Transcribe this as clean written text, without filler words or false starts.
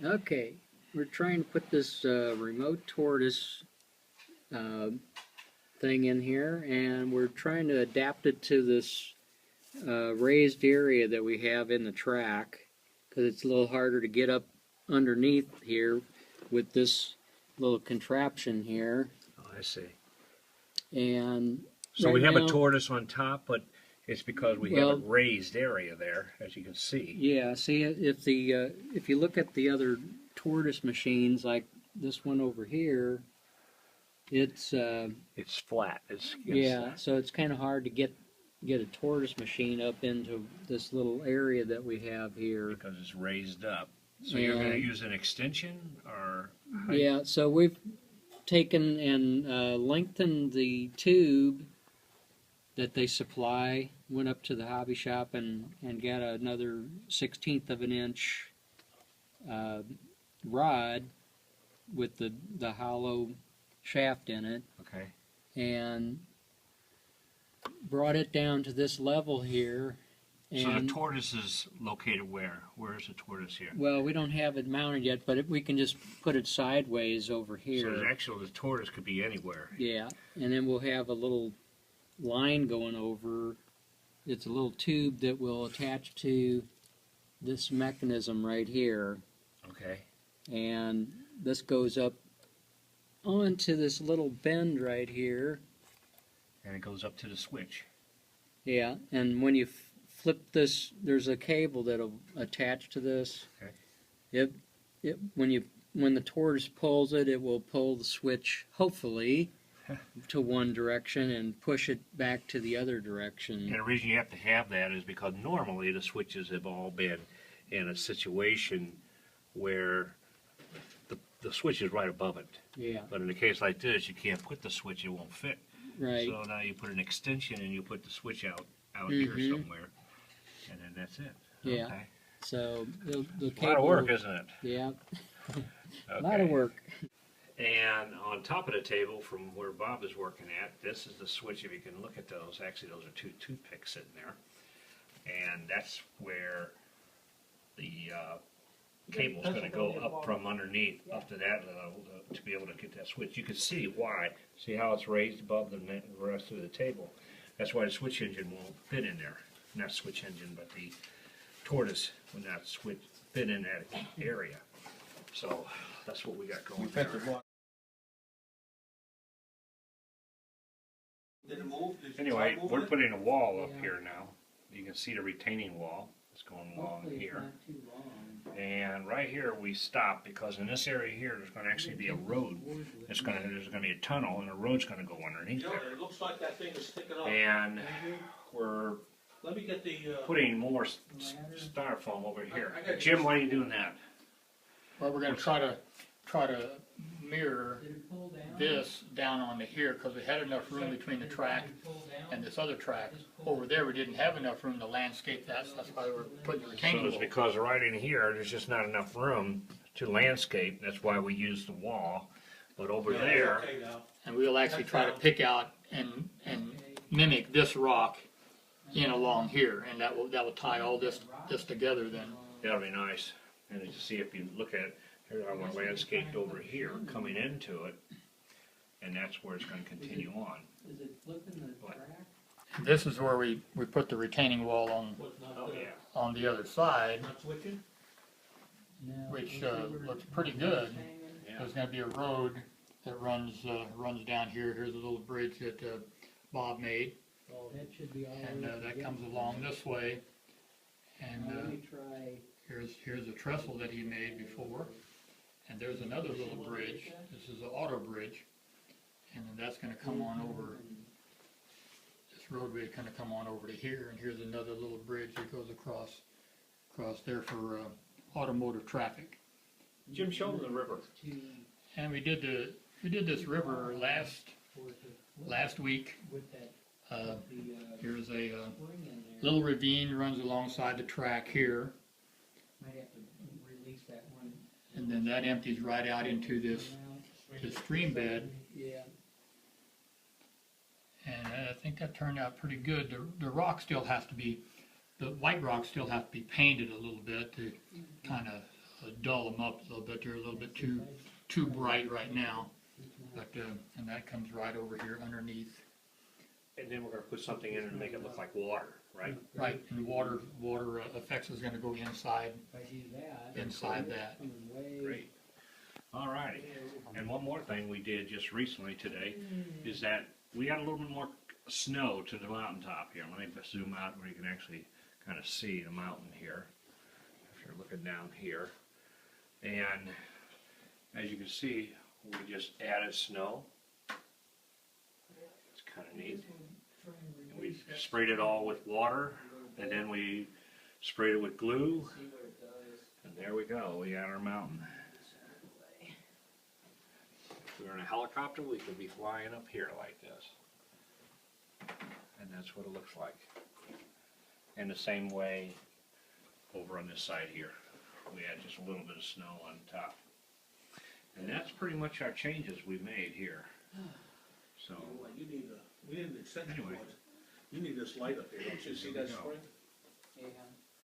Okay, we're trying to put this remote tortoise uh, thing in here, and we're trying to adapt it to this raised area that we have in the track, because it's a little harder to get up underneath here with this little contraption here. Oh, I see. And So right we have now, a tortoise on top, but it's because we have a raised area there, as you can see. Yeah, see, if you look at the other tortoise machines, like this one over here, it's flat. yeah, so it's kind of hard to get a tortoise machine up into this little area that we have here. Because it's raised up. So you're going to use an extension or height? Yeah, so we've taken and lengthened the tube that they supply, went up to the hobby shop and got another 1/16 of an inch rod with the hollow shaft in it. Okay. And brought it down to this level here. And, so the tortoise is located where? Where is the tortoise here? Well, we don't have it mounted yet, but we can just put it sideways over here. So actually the tortoise could be anywhere. Yeah, and then we'll have a little line going over. It's a little tube that will attach to this mechanism right here. Okay. And this goes up onto this little bend right here. And it goes up to the switch. Yeah, and when you flip this, there's a cable that'll attach to this. Okay. When the tortoise pulls it, it will pull the switch, hopefully, to one direction and push it back to the other direction. And the reason you have to have that is because normally the switches have all been in a situation where the switch is right above it. Yeah. But in a case like this, you can't put the switch, it won't fit. Right. So now you put an extension and you put the switch out Mm-hmm. here somewhere, and then that's it. Yeah. Okay. So the cable. A lot of work, isn't it? Yeah. Okay. A lot of work. And on top of the table, from where Bob is working at, this is the switch. If you can look at those, actually those are two toothpicks sitting there, and that's where the cable's going to go up from underneath up to that level to be able to get that switch. You can see why. See how it's raised above the rest of the table. That's why the switch engine won't fit in there. Not switch engine, but the tortoise will not fit in that area. So that's what we got going there. Anyway, we're putting a wall up here now. You can see the retaining wall. It's going along here. And right here we stop because in this area here there's going to actually be a road. There's going to be a tunnel and a road's going to go underneath there. It looks like that thing is sticking up. And we're Let me get the putting more styrofoam over here. Jim, why are you doing that? Well, we're going to try to mirror this down onto here because we had enough room between the track and this other track. Over there we didn't have enough room to landscape that, so that's why we're putting the retaining So it's wall. because right in here there's just not enough room to landscape. That's why we use the wall. But over there, okay now. And we'll actually try to pick out and mimic this rock in along here, and that will tie all this together then. that'll be nice. And to see if you look at, here I want landscaped over here coming into it, and that's where it's going to continue on. Is it flipping the What? track? This is where we put the retaining wall Oh yeah. on the other side, Not switching? No, which we're looks pretty good. Yeah. There's going to be a road that runs down here. Here's a little bridge that Bob made, That should be all and right. that comes along this way. And Let me try. here's a trestle that he made before, and there's another little bridge. This is an auto bridge, and then that's going to come on over. This roadway is going to come on over to here, and here's another little bridge that goes across there for automotive traffic. Jim, show them the river. And we did this river last week. Here's a little ravine runs alongside the track here, Might have to release that one. and then that empties right out into this stream bed. Yeah. And I think that turned out pretty good. The rock still has to be, the white rock still has to be painted a little bit to kind of dull them up a little bit. They're a little bit too bright right now. But, and that comes right over here underneath. And then we're gonna put something in to make it look like water, right? Right, and water effects is gonna go inside that. Great. All righty. And one more thing we did just recently today is that we got a little bit more snow to the mountaintop here. Let me zoom out where you can actually kind of see the mountain here. If you're looking down here. And as you can see, we just added snow. It's kind of neat. And we sprayed it all with water, and then we sprayed it with glue. And there we go, we got our mountain. If we were in a helicopter, we could be flying up here like this. And that's what it looks like. And the same way over on this side here. We had just a little bit of snow on top. And that's pretty much our changes we made here. So, You need we need an extension Anyway. cord. You need this light up here, don't you see that Here we go. spring? Yeah.